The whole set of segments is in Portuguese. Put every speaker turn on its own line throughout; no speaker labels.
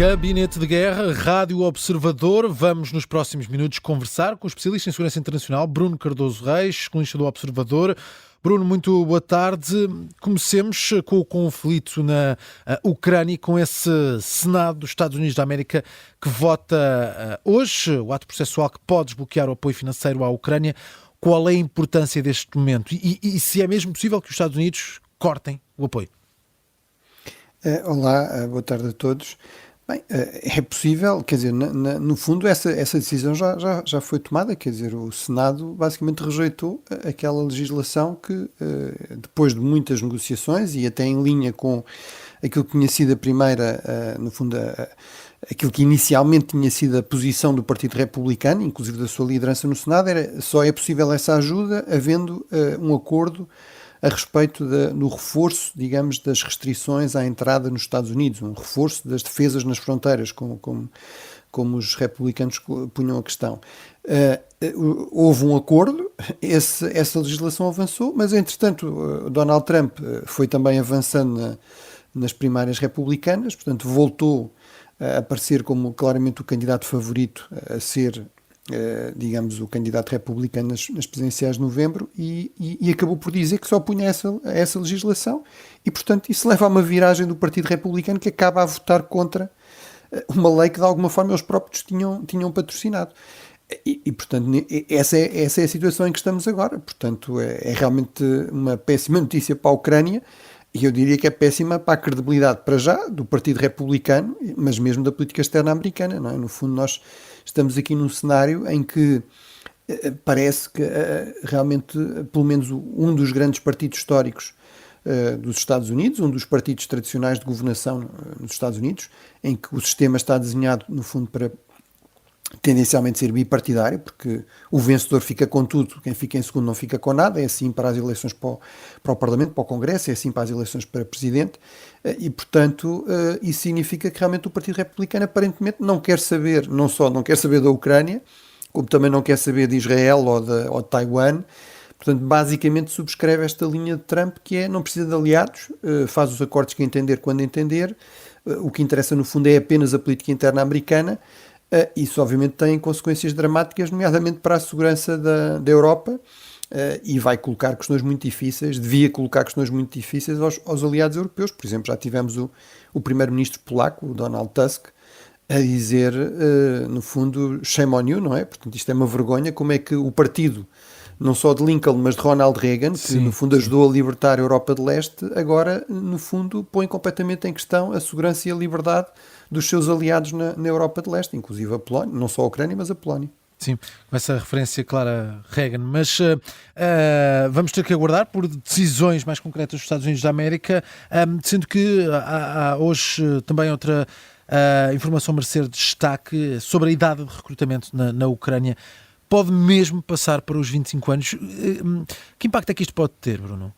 Gabinete de Guerra, Rádio Observador. Vamos nos próximos minutos conversar com o especialista em segurança internacional Bruno Cardoso Reis, colunista do Observador. Bruno, muito boa tarde. Comecemos com o conflito na Ucrânia, com esse Senado dos Estados Unidos da América que vota hoje o ato processual que pode desbloquear o apoio financeiro à Ucrânia. Qual é a importância deste momento? E se é mesmo possível que os Estados Unidos cortem o apoio?
Olá, boa tarde a todos. Bem, é possível, quer dizer, no fundo essa decisão já foi tomada, quer dizer, o Senado basicamente rejeitou aquela legislação que, depois de muitas negociações e até em linha com aquilo que tinha sido a primeira, no fundo, aquilo que inicialmente tinha sido a posição do Partido Republicano, inclusive da sua liderança no Senado, só é possível essa ajuda havendo um acordo a respeito do reforço, digamos, das restrições à entrada nos Estados Unidos, um reforço das defesas nas fronteiras, como os republicanos punham a questão. Houve um acordo, essa legislação avançou, mas entretanto Donald Trump foi também avançando nas primárias republicanas, portanto voltou a aparecer como claramente o candidato favorito a ser, digamos, o candidato republicano nas presidenciais de novembro e acabou por dizer que só punha essa legislação e, portanto, isso leva a uma viragem do Partido Republicano que acaba a votar contra uma lei que, de alguma forma, eles próprios tinham patrocinado. E portanto, essa é a situação em que estamos agora. Portanto, é realmente uma péssima notícia para a Ucrânia e eu diria que é péssima para a credibilidade, para já, do Partido Republicano, mas mesmo da política externa americana, não é? No fundo, nós estamos aqui num cenário em que parece que realmente, pelo menos um dos grandes partidos históricos dos Estados Unidos, um dos partidos tradicionais de governação nos Estados Unidos, em que o sistema está desenhado, no fundo, para tendencialmente ser bipartidário, porque o vencedor fica com tudo, quem fica em segundo não fica com nada, é assim para as eleições para o Parlamento, para o Congresso, é assim para as eleições para Presidente, e portanto isso significa que realmente o Partido Republicano aparentemente não quer saber, não só não quer saber da Ucrânia, como também não quer saber de Israel ou de Taiwan. Portanto, basicamente subscreve esta linha de Trump, que é não precisa de aliados, faz os acordos que entender quando entender, o que interessa no fundo é apenas a política interna americana. Isso obviamente tem consequências dramáticas, nomeadamente para a segurança da Europa, e vai colocar questões muito difíceis, devia colocar questões muito difíceis aos aliados europeus. Por exemplo, já tivemos o primeiro-ministro polaco, o Donald Tusk, a dizer, no fundo, shame on you, não é? Portanto, isto é uma vergonha, como é que o partido, não só de Lincoln, mas de Ronald Reagan, que no fundo ajudou a libertar a Europa de Leste, agora, no fundo, põe completamente em questão a segurança e a liberdade dos seus aliados na Europa de Leste, inclusive a Polónia, não só a Ucrânia, mas a Polónia.
Sim, com essa referência clara a Reagan, mas vamos ter que aguardar por decisões mais concretas dos Estados Unidos da América, sendo que há hoje também outra informação a merecer destaque sobre a idade de recrutamento na Ucrânia. Pode mesmo passar para os 25 anos. Que impacto é que isto pode ter, Bruno?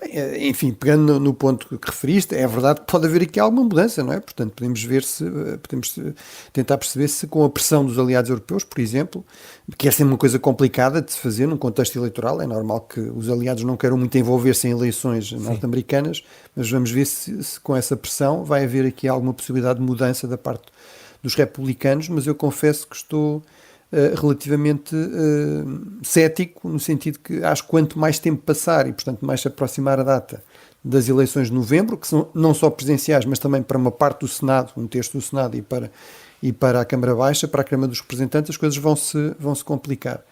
Bem, enfim, pegando no ponto que referiste, é verdade que pode haver aqui alguma mudança, não é? Portanto, podemos tentar perceber se com a pressão dos aliados europeus, por exemplo, que é sempre uma coisa complicada de se fazer num contexto eleitoral, é normal que os aliados não queiram muito envolver-se em eleições norte-americanas, mas vamos ver se com essa pressão vai haver aqui alguma possibilidade de mudança da parte dos republicanos, mas eu confesso que estou relativamente cético, no sentido que acho que quanto mais tempo passar e, portanto, mais se aproximar a data das eleições de novembro, que são não só presidenciais, mas também para uma parte do Senado, um terço do Senado e para a Câmara Baixa, para a Câmara dos Representantes, as coisas vão se complicar.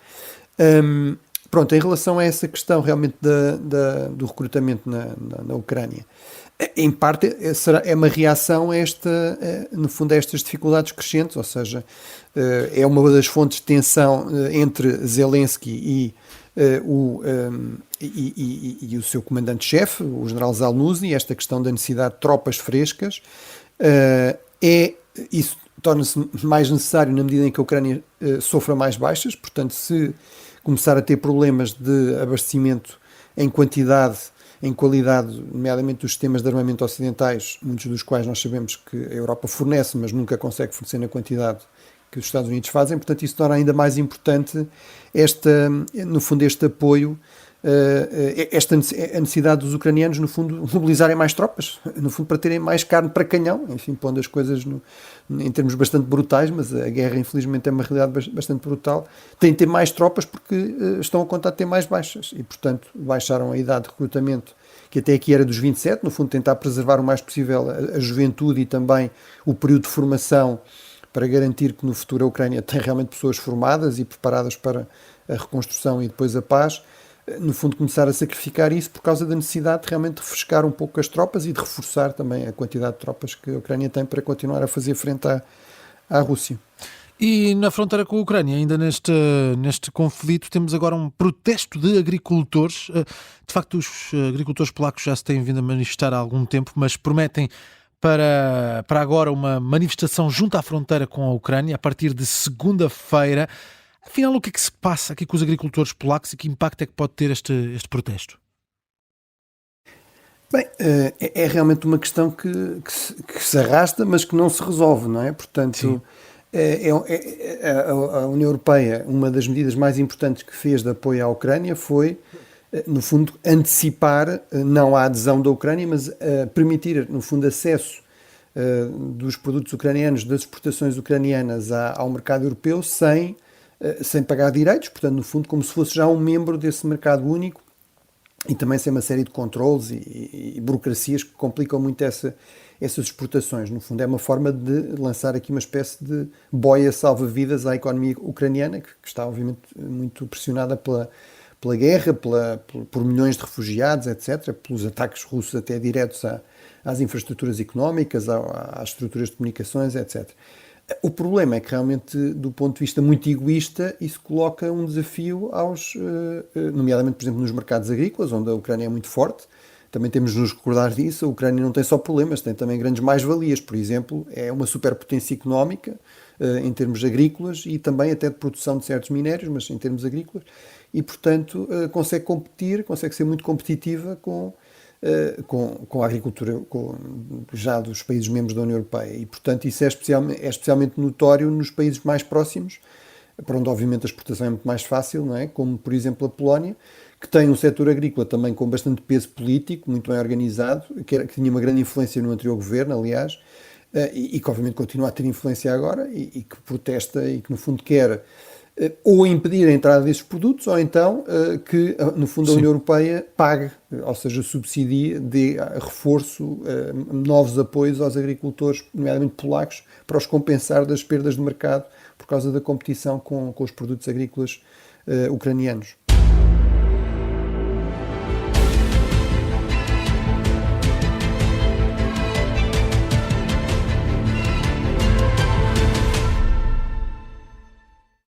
Pronto, em relação a essa questão realmente do recrutamento na Ucrânia, em parte é uma reação no fundo, a estas dificuldades crescentes, ou seja, é uma das fontes de tensão entre Zelensky e o seu comandante-chefe, o general Zaluzny, esta questão da necessidade de tropas frescas. Isso torna-se mais necessário na medida em que a Ucrânia sofra mais baixas, portanto, se começar a ter problemas de abastecimento em quantidade, em qualidade, nomeadamente dos sistemas de armamento ocidentais, muitos dos quais nós sabemos que a Europa fornece, mas nunca consegue fornecer na quantidade que os Estados Unidos fazem, portanto isso torna ainda mais importante no fundo este apoio a necessidade dos ucranianos, no fundo, mobilizarem mais tropas, no fundo, para terem mais carne para canhão, enfim, pondo as coisas em termos bastante brutais, mas a guerra, infelizmente, é uma realidade bastante brutal. Têm de ter mais tropas porque estão a contar ter mais baixas e, portanto, baixaram a idade de recrutamento, que até aqui era dos 27, no fundo, tentar preservar o mais possível a juventude e também o período de formação para garantir que no futuro a Ucrânia tem realmente pessoas formadas e preparadas para a reconstrução e depois a paz. No fundo, começar a sacrificar isso por causa da necessidade de realmente refrescar um pouco as tropas e de reforçar também a quantidade de tropas que a Ucrânia tem para continuar a fazer frente à Rússia.
E na fronteira com a Ucrânia, ainda neste conflito, temos agora um protesto de agricultores. De facto, os agricultores polacos já se têm vindo a manifestar há algum tempo, mas prometem para agora uma manifestação junto à fronteira com a Ucrânia, a partir de segunda-feira. Afinal, o que é que se passa aqui com os agricultores polacos e que impacto é que pode ter este protesto?
Bem, é realmente uma questão que se arrasta, mas que não se resolve, não é? Portanto, a União Europeia, uma das medidas mais importantes que fez de apoio à Ucrânia foi, no fundo, antecipar, não a adesão da Ucrânia, mas permitir, no fundo, acesso dos produtos ucranianos, das exportações ucranianas ao mercado europeu sem pagar direitos, portanto, no fundo, como se fosse já um membro desse mercado único e também sem uma série de controles e burocracias que complicam muito essas exportações. No fundo, é uma forma de lançar aqui uma espécie de boia salva-vidas à economia ucraniana, que está, obviamente, muito pressionada pela guerra, por milhões de refugiados, etc., pelos ataques russos até diretos às infraestruturas económicas, às estruturas de comunicações, etc. O problema é que realmente, do ponto de vista muito egoísta, isso coloca um desafio nomeadamente, por exemplo, nos mercados agrícolas, onde a Ucrânia é muito forte. Também temos de nos recordar disso. A Ucrânia não tem só problemas, tem também grandes mais-valias. Por exemplo, é uma superpotência económica em termos agrícolas e também até de produção de certos minérios, mas em termos agrícolas. E, portanto, consegue competir, consegue ser muito competitiva com a agricultura já dos países membros da União Europeia. E, portanto, isso é especialmente notório nos países mais próximos, para onde, obviamente, a exportação é muito mais fácil, não é? Como, por exemplo, a Polónia, que tem um setor agrícola também com bastante peso político, muito bem organizado, que tinha uma grande influência no anterior governo, aliás, e que, obviamente, continua a ter influência agora, e que protesta e que, no fundo, quer ou impedir a entrada desses produtos, ou então que, no fundo, a União Europeia pague, ou seja, subsidie, dê reforço, novos apoios aos agricultores, nomeadamente polacos, para os compensar das perdas de mercado por causa da competição com os produtos agrícolas ucranianos.